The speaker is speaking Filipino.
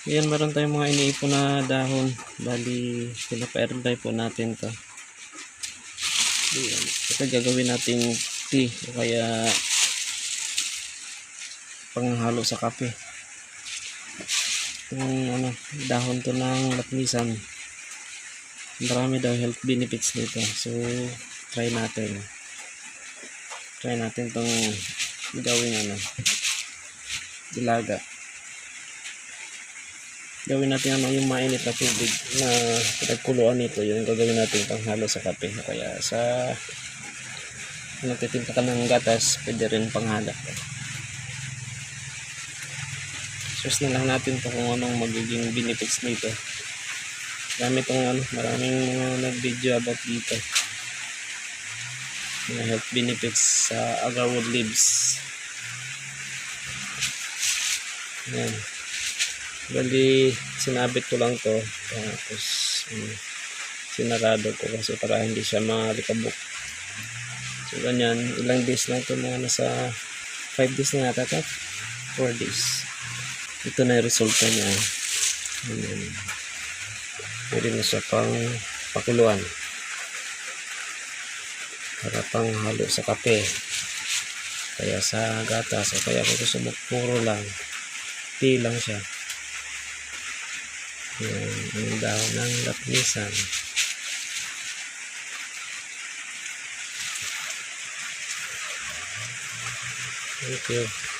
Ayan, meron tayong mga iniipon na dahon. Bali, pinapa-air dry po natin to. Ayan. Ito gagawin nating tea o kaya panghalo sa kape. Itong dahon to ng lapnisan. Marami daw health benefits nito. So, try natin. Try natin tong gawin dilaga. Gawin natin yung mainit na tubig na pinagkuluan nito, yung gagawin natin panghalo sa kape. Kaya sa nagtitinta ka ng gatas, pwede rin panghalo. Search na lang natin to kung anong magiging benefits nito. Maraming mga nag-video about dito. Mga health benefits sa agarwood leaves. Ayan. Bali, sinabit ko lang to. Tapos, sinarado ko kasi para hindi siya malikabok. So, ganyan. Ilang days lang to, mga nasa 5 days na yata ito. 4 days. Ito na yung resulta niya. Ayan. Pwede na siya pang pakuluan. Para pang halo sa kape. Kaya sa gatas. O kaya kung gusto mo puro lang. Tea lang siya. Yung dahon ng lapnisan. Thank you.